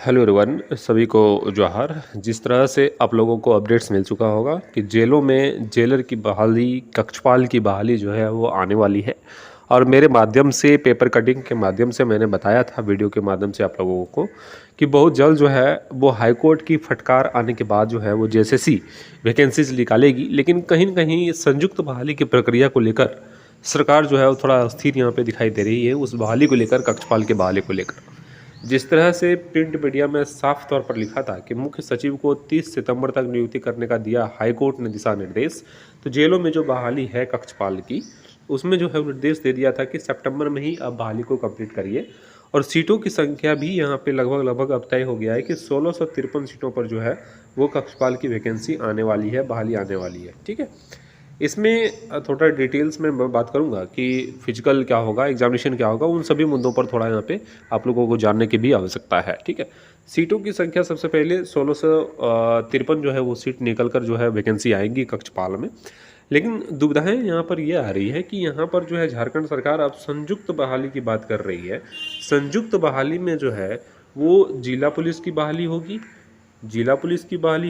Hello everyone, सभी को जोहार। जिस तरह से आप लोगों को अपडेट्स मिल चुका होगा कि जेलों में जेलर की बहाली, कक्षपाल की बहाली जो है वो आने वाली है। और मेरे माध्यम से, पेपर कटिंग के माध्यम से मैंने बताया था वीडियो के माध्यम से आप लोगों को कि बहुत जल्द जो है वो हाई कोर्ट की फटकार आने के बाद जो है वो जेएसएससी वैकेंसीज निकालेगी। लेकिन कहीं न कहीं संयुक्त बहाली की प्रक्रिया को लेकर सरकार जो है वो थोड़ा अस्थिर यहाँ पे दिखाई दे रही है, उस बहाली को लेकर, कक्षपाल के बहाली को लेकर। जिस तरह से प्रिंट मीडिया में साफ तौर पर लिखा था कि मुख्य सचिव को 30 सितंबर तक नियुक्ति करने का दिया हाईकोर्ट ने दिशा निर्देश, तो जेलों में जो बहाली है कक्षपाल की, उसमें जो है निर्देश दे दिया था कि सितंबर में ही आप बहाली को कंप्लीट करिए। और सीटों की संख्या भी यहाँ पे लगभग अब तय हो गया है कि 1653 सीटों पर जो है वो कक्षपाल की वैकेंसी आने वाली है, बहाली आने वाली है। ठीक है, इसमें थोड़ा डिटेल्स में मैं बात करूंगा कि फिजिकल क्या होगा, एग्जामिनेशन क्या होगा, उन सभी मुद्दों पर थोड़ा यहाँ पे आप लोगों को जानने की भी आवश्यकता है। ठीक है, सीटों की संख्या सबसे पहले 1653 जो है वो सीट निकल कर जो है वैकेंसी आएंगी कक्षपाल में। लेकिन दुविधाएं यहाँ पर ये आ रही है कि यहाँ पर जो है झारखंड सरकार अब संयुक्त बहाली की बात कर रही है। संयुक्त बहाली में जो है वो जिला पुलिस की बहाली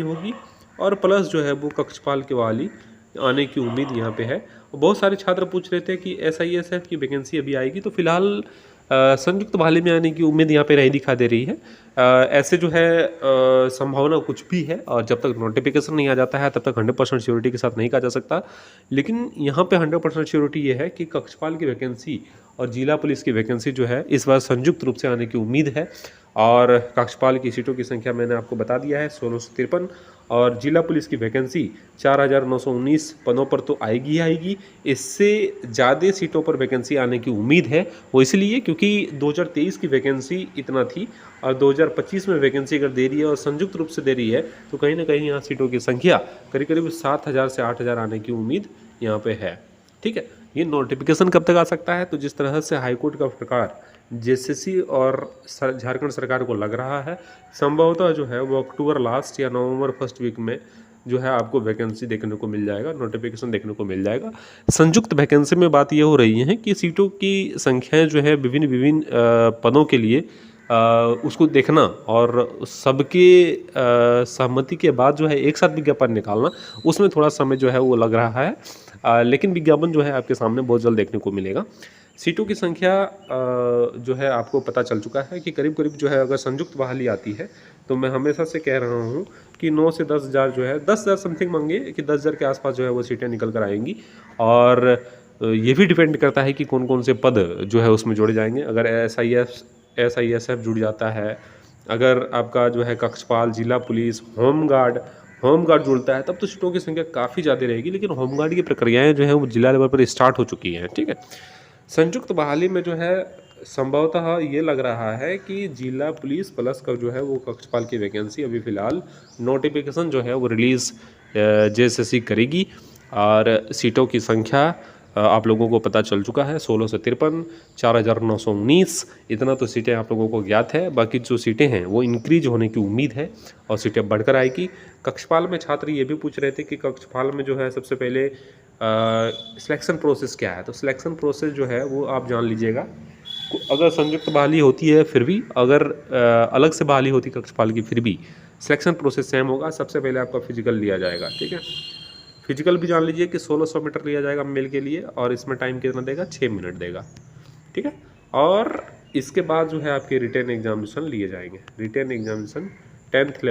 होगी, और प्लस जो है वो कक्षपाल की बहाली आने की उम्मीद यहाँ पे है। बहुत सारे छात्र पूछ रहे थे कि एसआईएसएफ की वैकेंसी अभी आएगी, तो फिलहाल संयुक्त बहाली में आने की उम्मीद यहाँ पे नहीं दिखा दे रही है। ऐसे जो है संभावना कुछ भी है, और जब तक नोटिफिकेशन नहीं आ जाता है तब तक 100% श्योरिटी के साथ नहीं कहा जा सकता। लेकिन यहाँ पे 100% श्योरिटी ये है कि कक्षपाल की वैकेंसी और जिला पुलिस की वैकेंसी जो है इस बार संयुक्त रूप से आने की उम्मीद है। और कक्षपाल की सीटों की संख्या मैंने आपको बता दिया है 1653, और जिला पुलिस की वैकेंसी 4919 पदों पर तो आएगी ही आएगी। इससे ज़्यादा सीटों पर वैकेंसी आने की उम्मीद है, वो इसलिए क्योंकि 2023 की वैकेंसी इतना थी, और 2025 में वैकेंसी अगर दे रही है और संयुक्त रूप से दे रही है, तो कहीं ना कहीं यहाँ सीटों की संख्या करीब करीब 7000 से 8000 आने की उम्मीद यहाँ पे है। ठीक है, ये नोटिफिकेशन कब तक आ सकता है? तो जिस तरह से हाईकोर्ट का फटकार जेएसएससी और झारखंड सरकार को लग रहा है, संभवतः जो है वो अक्टूबर लास्ट या नवंबर फर्स्ट वीक में जो है आपको वैकेंसी देखने को मिल जाएगा, नोटिफिकेशन देखने को मिल जाएगा। संयुक्त वैकेंसी में बात ये हो रही है कि सीटों की संख्याएं जो है विभिन्न पदों के लिए उसको देखना और सबके सहमति के बाद जो है एक साथ विज्ञापन निकालना, उसमें थोड़ा समय जो है वो लग रहा है। लेकिन विज्ञापन जो है आपके सामने बहुत जल्द देखने को मिलेगा। सीटों की संख्या जो है आपको पता चल चुका है कि करीब करीब जो है अगर संयुक्त बहाली आती है, तो मैं हमेशा से कह रहा हूँ कि 9 से 10,000 जो है 10,000 समथिंग मांगे कि 10,000 के आसपास जो है वो सीटें निकल कर आएंगी। और ये भी डिपेंड करता है कि कौन कौन से पद जो है उसमें जोड़े जाएंगे। अगर एसआईएसएफ जुड़ जाता है, अगर आपका जो है कक्षपाल, जिला पुलिस, होमगार्ड जुड़ता है, तब तो सीटों की संख्या काफ़ी ज़्यादा रहेगी। लेकिन होमगार्ड की प्रक्रियाएं जो है वो जिला लेवल पर स्टार्ट हो चुकी हैं। ठीक है, संयुक्त बहाली में जो है संभवतः ये लग रहा है कि जिला पुलिस प्लस का जो है वो कक्षपाल की वैकेंसी अभी फ़िलहाल नोटिफिकेशन जो है वो रिलीज़ जेएसएससी करेगी। और सीटों की संख्या आप लोगों को पता चल चुका है, 1653, 4919, इतना तो सीटें आप लोगों को ज्ञात है। बाकी जो सीटें हैं वो इंक्रीज होने की उम्मीद है और सीटें बढ़कर आएगी। कक्षपाल में छात्र ये भी पूछ रहे थे कि कक्षपाल में जो है सबसे पहले सिलेक्शन प्रोसेस क्या है, तो सिलेक्शन प्रोसेस जो है वो आप जान लीजिएगा। अगर संयुक्त बहाली होती है फिर भी, अगर अलग से बहाली होती कक्षपाल की फिर भी सिलेक्शन प्रोसेस सेम होगा। सबसे पहले आपका फिजिकल लिया जाएगा। ठीक है, फिजिकल भी जान लीजिए कि 1600 मीटर लिया जाएगा मेल के लिए, और इसमें टाइम कितना देगा? 6 मिनट देगा। ठीक है, और इसके बाद जो है आपके रिटन एग्जामिनेशन लिए जाएंगे। रिटन एग्जामिनेशन 10th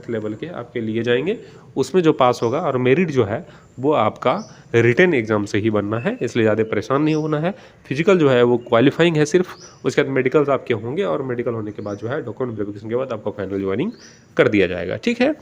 लेवल के आपके लिए जाएंगे। उसमें जो पास होगा, और मेरिट जो है वो आपका रिटन एग्ज़ाम से ही बनना है, इसलिए ज़्यादा परेशान नहीं होना है। फिजिकल जो है वो क्वालिफाइंग है सिर्फ, उसके बाद मेडिकल्स आपके होंगे, और मेडिकल होने के बाद जो है डॉक्यूमेंट वेरिफिकेशन के बाद आपको फाइनल ज्वाइनिंग कर दिया जाएगा। ठीक है,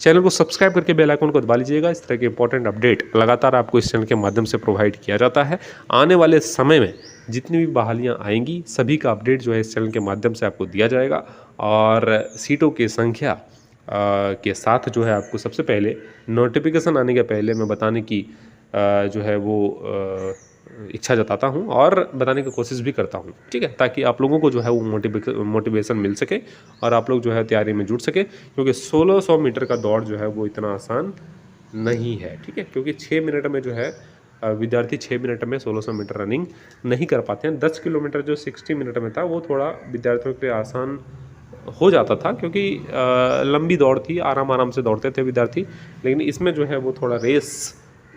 चैनल को सब्सक्राइब करके बेल आइकन को दबा लीजिएगा। इस तरह के इंपॉर्टेंट अपडेट लगातार आपको इस चैनल के माध्यम से प्रोवाइड किया जाता है। आने वाले समय में जितनी भी बहालियाँ आएंगी सभी का अपडेट जो है इस चैनल के माध्यम से आपको दिया जाएगा। और सीटों की संख्या के साथ जो है आपको सबसे पहले नोटिफिकेशन आने के पहले मैं बताने की जो है वो इच्छा जताता हूँ और बताने की कोशिश भी करता हूँ। ठीक है, ताकि आप लोगों को जो है वो मोटिवेशन मिल सके और आप लोग जो है तैयारी में जुट सके, क्योंकि 1600 मीटर का दौड़ जो है वो इतना आसान नहीं है। ठीक है, क्योंकि 6 मिनट में जो है विद्यार्थी 6 मिनट में 1600 मीटर रनिंग नहीं कर पाते हैं। 10 किलोमीटर जो 60 मिनट में था वो थोड़ा विद्यार्थियों के लिए आसान हो जाता था, क्योंकि लंबी दौड़ थी, आराम आराम से दौड़ते थे विद्यार्थी। लेकिन इसमें जो है वो थोड़ा रेस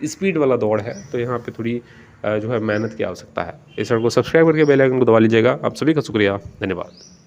स्पीड वाला दौड़ है, तो यहाँ पे थोड़ी जो है मेहनत की आवश्यकता है। इस चैनल को सब्सक्राइब करके बेल आइकन को दबा लीजिएगा। आप सभी का शुक्रिया, धन्यवाद।